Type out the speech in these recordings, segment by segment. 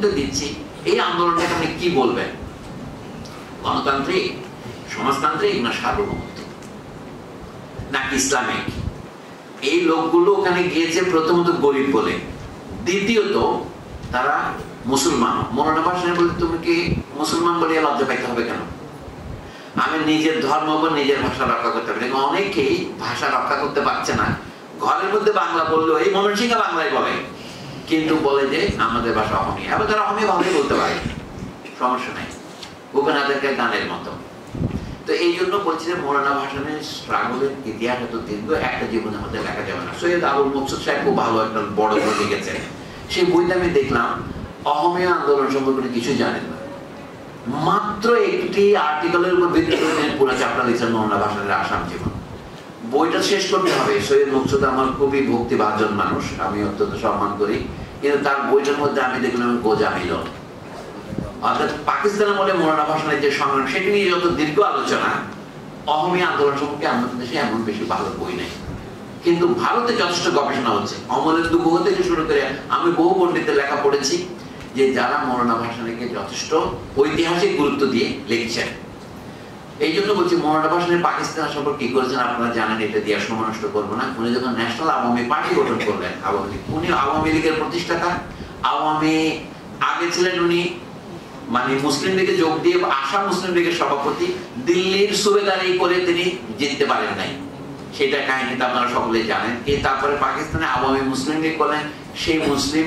তো দিচ্ছি, এই আন্দোলনটাকে আপনি কি বলবেন? গণতান্ত্রিক, সমাজতান্ত্রিক, না সার্বভৌমত্ব, নাকি ইসলামিক? এই লোকগুলো ওখানে গিয়েছে প্রথমত গরিব বলে, দ্বিতীয়ত তারা মুসলমান। মৌলানা ভাসানী বলতে তুমি কি মুসলমান বলে লজ্জা পাইতে হবে কেন? আমি নিজের ধর্ম বা নিজের ভাষা রক্ষা করতে পারি। অনেকেই ভাষা রক্ষা করতে পারছে না, ঘরের মধ্যে বাংলা বললো এই মনসিকা বাংলায় বলে, কিন্তু বলে যে আমাদের ভাষা অহমিয়া। আবার তারা অহমিয়া ভালোই বলতে পারে, সমস্যা নাই, ভূপেনাদেরকে গানের মতো। তো এই জন্য বলছি যে মৌলানা ভাসানীর স্ট্রাগলের ইতিহাস এত দীর্ঘ, একটা জীবনের মধ্যে লেখা যাবে না। সৈয়দ আবুল মকসুদ সাহেব খুব ভালো একটা বড় বই লিখেছেন, সেই বইটা আমি দেখলাম অহমিয়া আন্দোলন সম্পর্কে কিছু জানেন না, মাত্র একটি আর্টিকেলের উপর ভিত্তি করে তিনি পুরো চ্যাপ্টার লিখছেন মৌলানা ভাসানীর আসাম জীবন। বইটা শেষ করতে হবে। সৈয়দ মকসুদ আমার খুবই ভক্তিভাজন মানুষ, আমি অত্যন্ত সম্মান করি, কিন্তু তার বইটার মধ্যে আমি দেখলাম গোজা মিলন। অর্থাৎ পাকিস্তানের বলে মৌলানা ভাসানীর যে সংগ্রাম, সেটি নিয়ে যত দীর্ঘ আলোচনা, অহমিয়া আন্দোলন সম্পর্কে আমাদের দেশে এমন বেশি ভালো বই নেই। কিন্তু ভারতে যথেষ্ট গবেষণা হচ্ছে। অমলেন্দু গুহ থেকে শুরু করে আমি বহু পণ্ডিতের লেখা পড়েছি যে যারা মৌলানা ভাসানীকে যথেষ্ট ঐতিহাসিক গুরুত্ব দিয়ে লিখছেন। এই জন্য বলছি মৌলানা ভাসানী পাকিস্তান সম্পর্কে কি করেছেন আপনারা জানেন, এটা দিয়ে সময় নষ্ট করবো না। উনি যখন ন্যাশনাল আওয়ামী পার্টি গঠন করলেন, আওয়ামী লীগ, উনি আওয়ামী লীগের প্রতিষ্ঠাতা। আওয়ামী আগে ছিলেন উনি মানে মুসলিম লীগে যোগ দিয়ে আসাম মুসলিম লীগের সভাপতি, দিল্লির সুবেদারি করে তিনি জিততে পারেন নাই, সেটা কাহিনীটা আপনারা সকলেই জানেন। তারপরে পাকিস্তানে আওয়ামী মুসলিম লীগ করলেন, সেই মুসলিম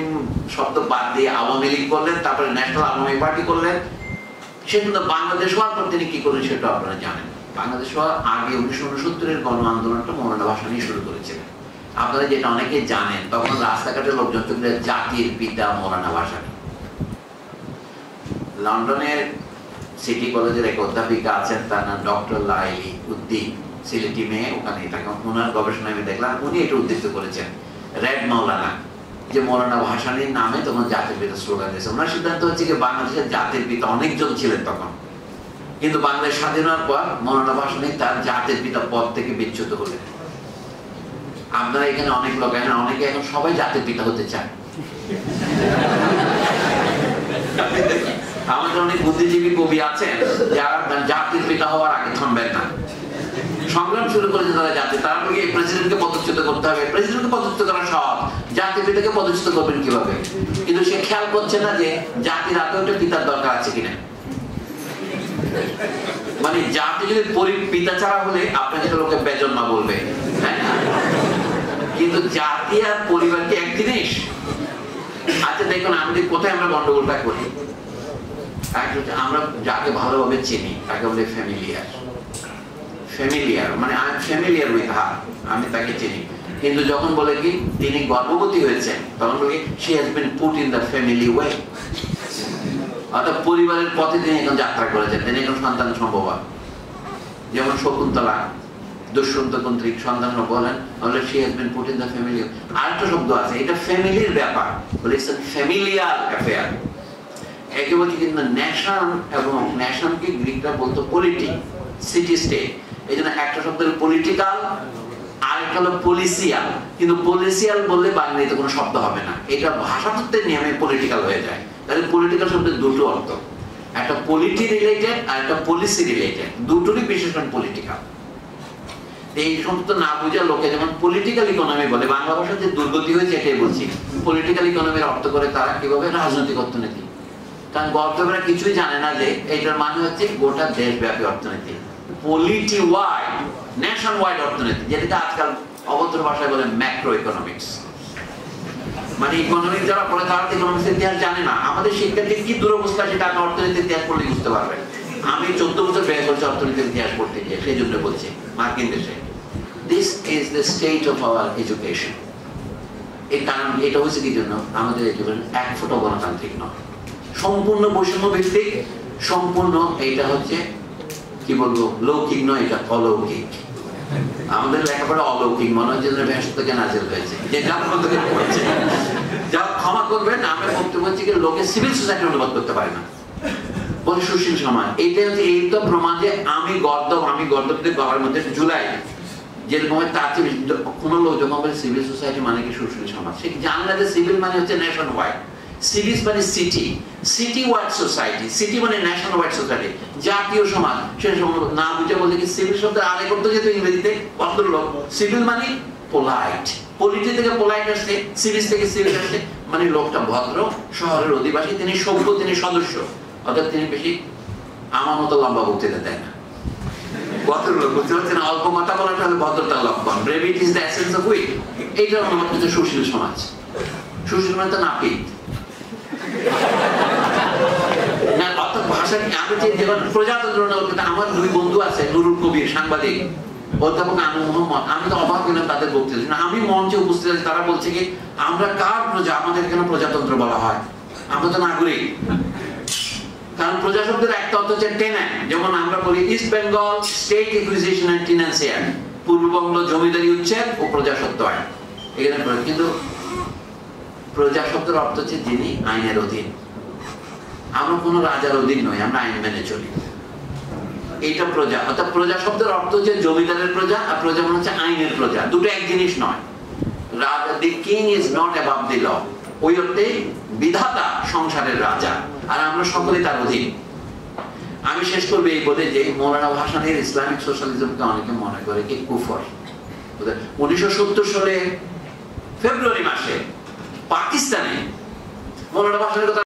শব্দ বাদ দিয়ে আওয়ামী লীগ করলেন, তারপরে ন্যাশনাল আওয়ামী পার্টি করলেন। সেজন্য বাংলাদেশ হওয়ার পর তিনি কি করলেন সেটা আপনারা জানেন। বাংলাদেশ হওয়ার আগে 1969-এর গণ আন্দোলনটা মৌলানা ভাসানী শুরু করেছিলেন। আপনারা যেটা অনেকে জানেন, তখন রাস্তাঘাটে লোকজন চলে জাতির পিতা মৌলানা ভাসানী। লন্ডনের সিটি কলেজের এক অধ্যাপিকা আছেন, তার নাম ডক্টর লাইলি উদ্দিন, সিলেটি মেয়ে, ওখানে তাকে ওনার গবেষণা আমি দেখলাম, উনি এটা উদ্ধৃত করেছেন রেড মৌলানা, যে মৌলানা ভাসানীর নামে তখন জাতির পিতা স্লোগান দিয়েছে। ওনার সিদ্ধান্ত হচ্ছে যে বাংলাদেশের জাতির পিতা অনেকজন ছিলেন তখন, কিন্তু বাংলাদেশ স্বাধীন হওয়ার পর মৌলানা ভাসানী তার জাতির পিতা পদ থেকে বিচ্যুত হলেন। আপনারা এখানে অনেক লোক, এখানে অনেকে এখন সবাই জাতির পিতা হতে চায়। আমাদের অনেক বুদ্ধিজীবী কবি আছেন যারা জাতির পিতা হওয়ার আগে থামবেন না, সংগ্রাম শুরু করেছে তারা জাতি। তারা প্রেসিডেন্টকে পদচ্যুত করতে হবে, প্রেসিডেন্টকে পদচ্যুত করা সহজ, জাতির পিতাকে পদচ্যুত করবেন কিভাবে? কিন্তু সে খেয়াল করছে না যে জাতির আগে একটা পিতার দরকার আছে কিনা। মানে জাতি যদি পিতা ছাড়া হলে আপনাকে তো লোকে বেজন্মা বলবে, তাই না? কিন্তু জাতি আর পরিবার কি এক জিনিস? আচ্ছা দেখুন আমাদের কোথায় আমরা গন্ডগোলটা করি। আমরা যাকে ভালোভাবে চিনি তাকে বলে ফ্যামিলিয়ার। ফ্যামিলিয়ার মানে I am familiar with her, আমি তাকে চিনি। কিন্তু যখন বলে কি তিনি গর্ভবতী হয়েছেন, তখন বলে she has been put in the family way. অর্থাৎ পরিবারের পথে তিনি এখন যাত্রা করেছেন, তিনি এখন সন্তান সম্ভব। যেমন শকুন্তলা দুষ্যন্ত কন্ত্রিক সন্তান বলেন, তাহলে she has been put in the family. আরেকটা শব্দ আছে, এটা ফ্যামিলির ব্যাপার, বলে ইটস আ ফ্যামিলিয়ার অ্যাফেয়ার। একে বলছি কিন্তু ন্যাশন, এবং ন্যাশনকে গ্রিকরা বলতো পলিটিক, সিটি স্টেট। এই জন্য একটা শব্দ হলো পলিটিক্যাল, আরেকটা হলো পলিসিয়াল। কিন্তু পলিসিয়াল বললে বাংলাতে কোনো শব্দ হবে না, এটা ভাষাতত্ত্বের নিয়মে পলিটিক্যাল হয়ে যায়। তাহলে পলিটিক্যাল শব্দের দুটো অর্থ, একটা পলিটি রিলেটেড আর একটা পলিসি রিলেটেড, দুটোরই বিশেষণ পলিটিক্যাল। এই শব্দ না বুঝা লোকে যেমন পলিটিক্যাল ইকোনমি বলে, বাংলা ভাষার যে দুর্গতি হয়েছে এটাই বলছি। পলিটিক্যাল ইকোনমির অর্থ করে তারা কিভাবে রাজনৈতিক অর্থনীতি, কারণ গর্তরা কিছুই জানে না যে এটার মানে হচ্ছে গোটা দেশব্যাপী অর্থনীতি, পলিটি ওয়াইড, ন্যাশন ওয়াইড অর্থনীতি, যেটাকে আজকাল অভদ্র ভাষায় বলে ম্যাক্রো ইকোনমিক্স। মানে ইকোনমিক যারা পড়ে তারা ইকোনমিক্স ইতিহাস জানে না। আমাদের শিক্ষার্থীর কি দুরবস্থা সেটা আপনি অর্থনীতির ইতিহাস পড়লে বুঝতে পারবেন। আমি 14 বছর ব্যয় করছি অর্থনীতির ইতিহাস পড়তে গিয়ে, সেই জন্য বলছি মার্কিন দেশে this is the state of our education. এর কারণ এটা হচ্ছে কি জন্য আমাদের এডুকেশন এক ফুটো গণতান্ত্রিক নয়, সম্পূর্ণ বৈষম্য ভিত্তিক, সম্পূর্ণ এইটা হচ্ছে কি বলবো লৌকিক নয়, এটা অলৌকিক। আমাদের লেখাপড়া অলৌকিক, মনে হচ্ছে ভেষজ থেকে নাজেল হয়েছে, যেটা আপনাদের পড়ছে। যা ক্ষমা করবেন, আমি বক্তব্য হচ্ছে কি লোকে সিভিল সোসাইটি অনুবাদ করতে পারে না, বলে সুশীল সমাজ। এইটা হচ্ছে এই তো প্রমাণ যে আমি গর্দবদের গড়ের মধ্যে জুলাই যেরকম তার কোনো লোক যখন বলে সিভিল সোসাইটি মানে কি সুশীল সমাজ, সে জানলে যে সিভিল মানে হচ্ছে ন্যাশন ওয়াইড, সিভিস মানে city, city wide society, city মানে ন্যাশনাল ওয়াইড সোসাইটি, জাতীয় সমাজ। সে না বুঝে বলতে কি সিভিল শব্দের আগে করতে যেত ইংরেজিতে ভদ্রলোক। সিভিল মানে পোলাইট, পলিটি থেকে পোলাইট আসছে, সিভিস থেকে সিভিল আসছে, মানে লোকটা ভদ্র, শহরের অধিবাসী, তিনি সভ্য, তিনি সদস্য, অর্থাৎ তিনি বেশি আমার মতো লম্বা বক্তৃতা দেয় না। ভদ্রলোক বুঝতে পারছেন, অল্প কথা বলাটা হলে ভদ্রতার লক্ষণ। Brevity is the essence of wit. এইটা আমার কাছে সুশীল সমাজ। সুশীল মানে তো নাপিত না, অর্থাৎ ভাষা। আমি যেমন প্রজাতন্ত্র, আমার দুই বন্ধু আছে, নুরুল কবির সাংবাদিক, অধ্যাপক আনু মোহাম্মদ, আমি তো অবাক হলাম তাদের বক্তৃতা। আমি মঞ্চে উপস্থিত আছি, তারা বলছে কি আমরা কার প্রজা, আমাদের এখানে প্রজাতন্ত্র বলা হয়, আমরা তো নাগরিক। কারণ প্রজা শব্দের একটা অর্থ হচ্ছে টেন্যান্ট, যেমন আমরা বলি East Bengal state acquisition and tenancy act, পূর্ববঙ্গ জমিদারি উচ্ছেদ ও প্রজাস্বত্ব আইন। এখানে কিন্তু প্রজা শব্দের অর্থ হচ্ছে যিনি আইনের অধীন। আমরা কোনো রাজার অধীন নই, আমরা আইন মেনে চলি। এইটা প্রজা, অর্থাৎ প্রজা শব্দের অর্থ হচ্ছে জমিদারের প্রজা, আর প্রজা মানে হচ্ছে আইনের প্রজা, দুটো এক জিনিস নয়। The king is not above the law, ওই অর্থে বিধাতা সংসারের রাজা, আর আমরা সকলে তার অধীন। আমি শেষ করবো এই বলে যে মৌলানা ভাসানীর ইসলামিক সোশ্যালিজমকে অনেকে মনে করে কি কুফর। 1970 সালে ফেব্রুয়ারি মাসে পাকিস্তানে মৌলানা ভাসানীর কথা